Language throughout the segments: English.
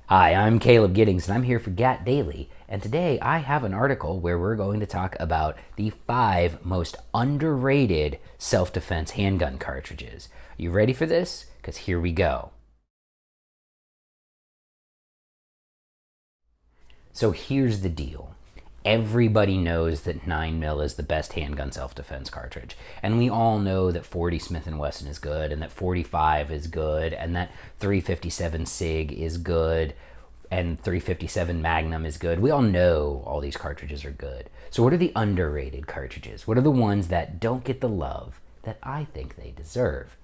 Hi, I'm Caleb Giddings, and I'm here for GAT Daily. And today I have an article where we're going to talk about the 5 most underrated self-defense handgun cartridges. Are you ready for this? Because here we go. So here's the deal. Everybody knows that 9mm is the best handgun self-defense cartridge. And we all know that 40 Smith & Wesson is good, and that 45 is good, and that 357 SIG is good, and 357 Magnum is good. We all know all these cartridges are good. So what are the underrated cartridges? What are the ones that don't get the love that I think they deserve?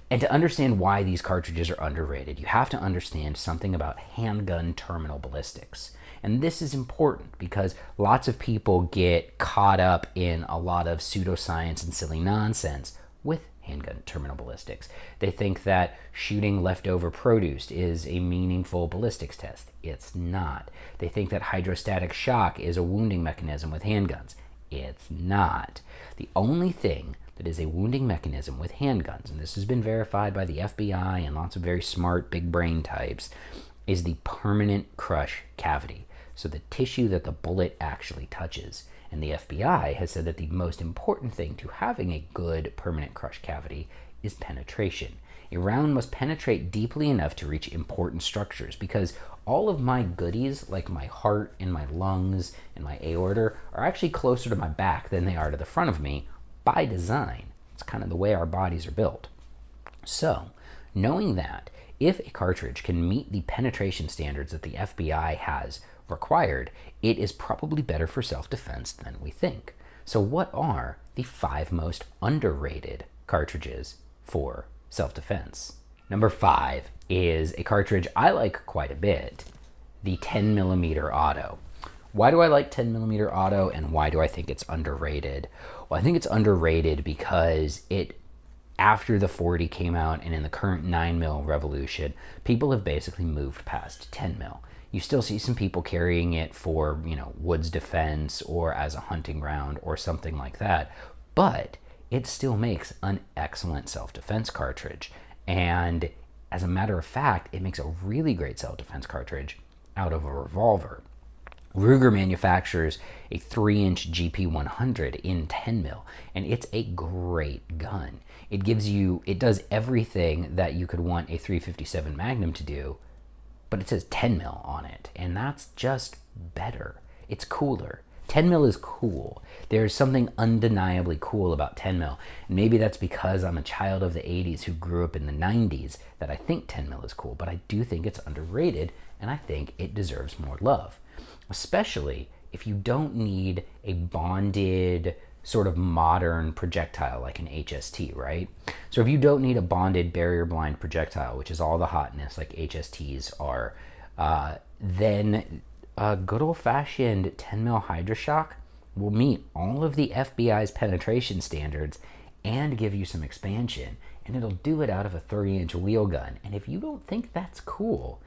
And to understand why these cartridges are underrated, you have to understand something about handgun terminal ballistics. And this is important because lots of people get caught up in a lot of pseudoscience and silly nonsense with handgun terminal ballistics. They think that shooting leftover produce is a meaningful ballistics test. It's not. They think that hydrostatic shock is a wounding mechanism with handguns. It's not. The only thing that is a wounding mechanism with handguns, and this has been verified by the FBI and lots of very smart big brain types, is the permanent crush cavity. So the tissue that the bullet actually touches. And the FBI has said that the most important thing to having a good permanent crush cavity is penetration. A round must penetrate deeply enough to reach important structures, because all of my goodies, like my heart and my lungs and my aorta, are actually closer to my back than they are to the front of me by design. It's kind of the way our bodies are built. So, knowing that, if a cartridge can meet the penetration standards that the FBI has required, it is probably better for self-defense than we think. So what are the 5 most underrated cartridges for self-defense? Number 5 is a cartridge I like quite a bit, the 10mm auto. Why do I like 10mm auto, and why do I think it's underrated? Well, I think it's underrated because after the 40 came out and in the current 9mm revolution, people have basically moved past 10mm. You still see some people carrying it for, woods defense or as a hunting round or something like that, but it still makes an excellent self-defense cartridge. And as a matter of fact, it makes a really great self-defense cartridge out of a revolver. Ruger manufactures a 3-inch GP100 in 10mm, and it's a great gun. It does everything that you could want a 357 Magnum to do, but it says 10mm on it, and that's just better. It's cooler. 10mm is cool. There's something undeniably cool about 10mm, and maybe that's because I'm a child of the 80s who grew up in the 90s that I think 10mm is cool, but I do think it's underrated, and I think it deserves more love. Especially if you don't need a bonded sort of modern projectile like an HST, right? So if you don't need a bonded barrier blind projectile, which is all the hotness like HSTs are, then a good old-fashioned 10mm Hydroshock will meet all of the FBI's penetration standards and give you some expansion, and it'll do it out of a 30-inch wheel gun. And if you don't think that's cool,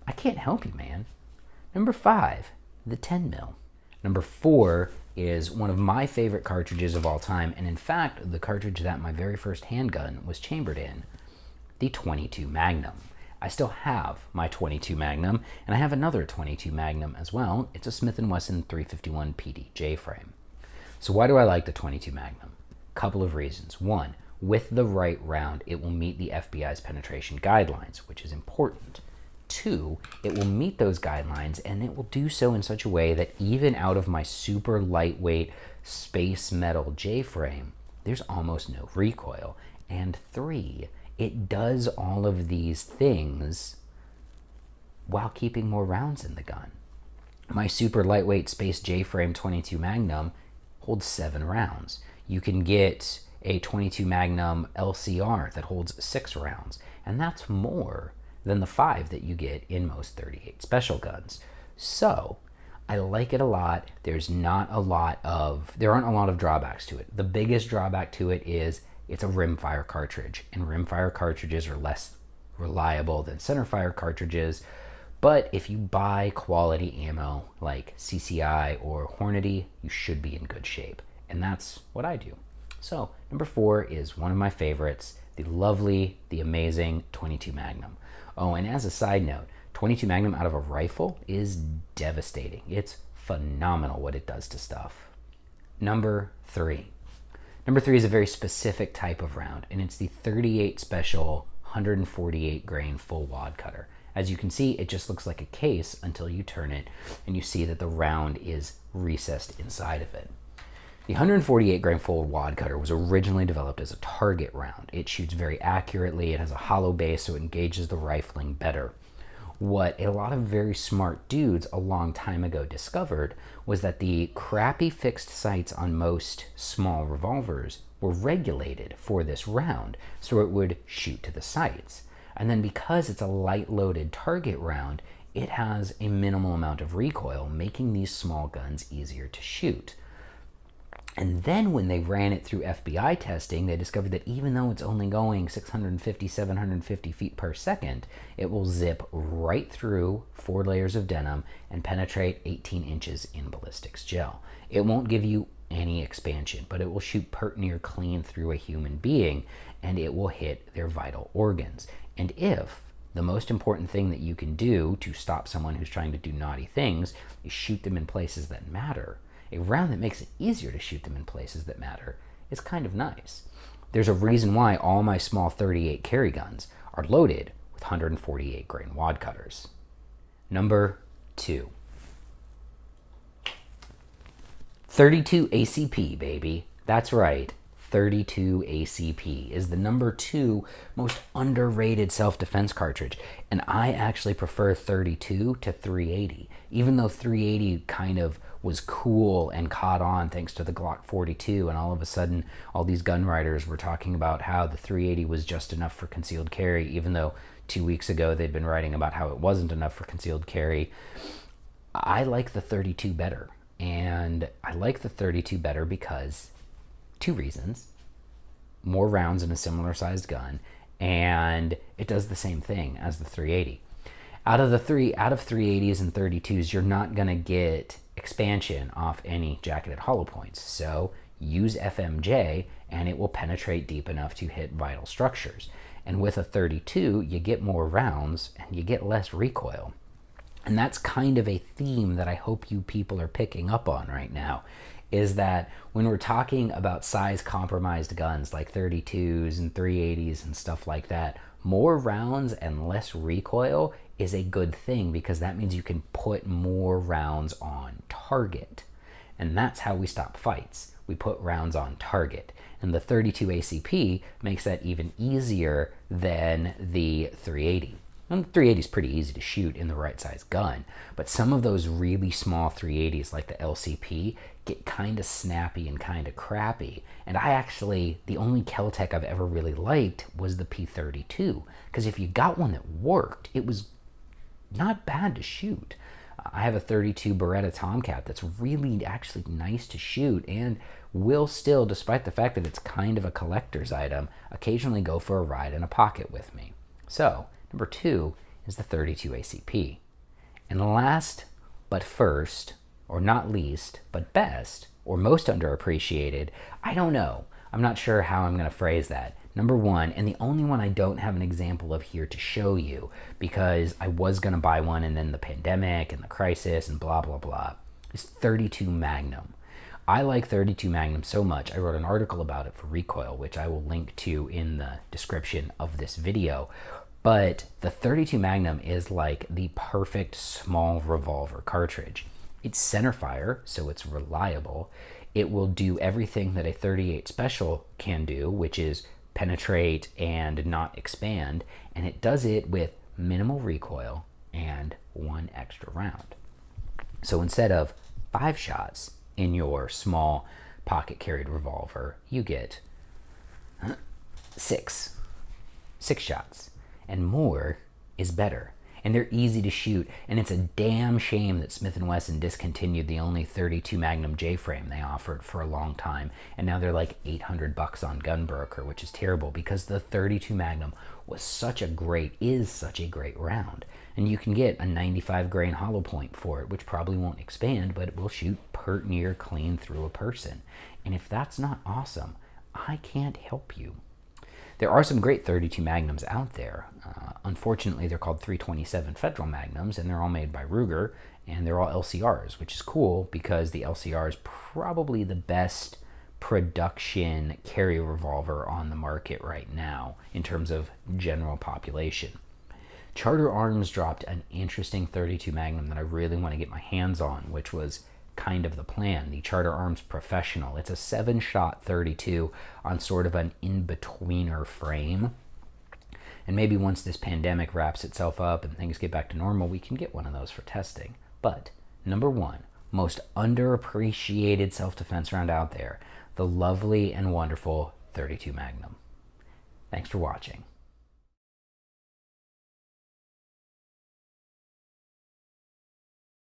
I can't help you, man. Number 5, the 10mm. Number 4 is one of my favorite cartridges of all time, and in fact, the cartridge that my very first handgun was chambered in, the 22 Magnum. I still have my 22 Magnum, and I have another 22 Magnum as well. It's a Smith & Wesson 351 PD J-frame. So why do I like the 22 Magnum? Couple of reasons. One, with the right round, it will meet the FBI's penetration guidelines, which is important. 2, it will meet those guidelines, and it will do so in such a way that even out of my super lightweight space metal J-frame, there's almost no recoil. And 3, it does all of these things while keeping more rounds in the gun. My super lightweight space J-frame 22 Magnum holds 7 rounds. You can get a 22 Magnum LCR that holds 6 rounds, and that's more than the 5 that you get in most 38 special guns. So I like it a lot. There aren't a lot of drawbacks to it. The biggest drawback to it is it's a rimfire cartridge, and rimfire cartridges are less reliable than centerfire cartridges. But if you buy quality ammo like CCI or Hornady, you should be in good shape. And that's what I do. So number 4 is one of my favorites, the lovely, the amazing 22 Magnum. Oh, and as a side note, 22 Magnum out of a rifle is devastating. It's phenomenal what it does to stuff. Number 3. Number 3 is a very specific type of round, and it's the 38 Special 148 grain full wad cutter. As you can see, it just looks like a case until you turn it and you see that the round is recessed inside of it. The 148 grain full wad cutter was originally developed as a target round. It shoots very accurately, it has a hollow base so it engages the rifling better. What a lot of very smart dudes a long time ago discovered was that the crappy fixed sights on most small revolvers were regulated for this round so it would shoot to the sights. And then because it's a light loaded target round, it has a minimal amount of recoil, making these small guns easier to shoot. And then when they ran it through FBI testing, they discovered that even though it's only going 650, 750 feet per second, it will zip right through 4 layers of denim and penetrate 18 inches in ballistics gel. It won't give you any expansion, but it will shoot pert near clean through a human being, and it will hit their vital organs. And if the most important thing that you can do to stop someone who's trying to do naughty things is shoot them in places that matter, a round that makes it easier to shoot them in places that matter is kind of nice. There's a reason why all my small 38 carry guns are loaded with 148 grain wad cutters. Number 2. 32 ACP, baby. That's right. 32 ACP is the number 2 most underrated self-defense cartridge, and I actually prefer 32 to 380. Even though 380 kind of was cool and caught on thanks to the Glock 42, and all of a sudden all these gun writers were talking about how the 380 was just enough for concealed carry, even though 2 weeks ago they'd been writing about how it wasn't enough for concealed carry. I like the 32 better, and I like the 32 better because 2 reasons: more rounds in a similar sized gun, and it does the same thing as the 380. Out of 380s and 32s, you're not going to get expansion off any jacketed hollow points. So use FMJ and it will penetrate deep enough to hit vital structures. And with a 32, you get more rounds and you get less recoil. And that's kind of a theme that I hope you people are picking up on right now, is that when we're talking about size compromised guns like 32s and 380s and stuff like that, more rounds and less recoil is a good thing, because that means you can put more rounds on target. And that's how we stop fights. We put rounds on target. And the 32 ACP makes that even easier than the 380. And the 380 is pretty easy to shoot in the right size gun, but some of those really small 380s like the LCP get kind of snappy and kind of crappy. And the only Kel-Tec I've ever really liked was the P32, because if you got one that worked, it was not bad to shoot. I have a 32 Beretta Tomcat that's really actually nice to shoot, and will still, despite the fact that it's kind of a collector's item, occasionally go for a ride in a pocket with me. So number 2 is the 32 ACP. And last but first, or not least, but best, or most underappreciated, I don't know. I'm not sure how I'm going to phrase that. Number 1, and the only one I don't have an example of here to show you, because I was going to buy one and then the pandemic and the crisis and blah, blah, blah, is 32 Magnum. I like 32 Magnum so much, I wrote an article about it for Recoil, which I will link to in the description of this video. But the 32 Magnum is like the perfect small revolver cartridge. It's centerfire, so it's reliable. It will do everything that a 38 Special can do, which is penetrate and not expand, and it does it with minimal recoil and 1 extra round. So instead of 5 shots in your small pocket carried revolver, you get 6 shots. And more is better. And they're easy to shoot, and it's a damn shame that Smith & Wesson discontinued the only 32 Magnum J-frame they offered for a long time, and now they're like $800 on Gunbroker, which is terrible, because the 32 Magnum is such a great round. And you can get a 95 grain hollow point for it, which probably won't expand, but it will shoot pert near clean through a person. And if that's not awesome, I can't help you. There are some great 32 Magnums out there. Unfortunately, they're called 327 Federal Magnums, and they're all made by Ruger, and they're all LCRs, which is cool because the LCR is probably the best production carry revolver on the market right now in terms of general population. Charter Arms dropped an interesting 32 Magnum that I really want to get my hands on, which was kind of the plan, the Charter Arms Professional. It's a 7-shot 32 on sort of an in-betweener frame. And maybe once this pandemic wraps itself up and things get back to normal, we can get one of those for testing. But number one, most underappreciated self-defense round out there, the lovely and wonderful 32 Magnum. Thanks for watching.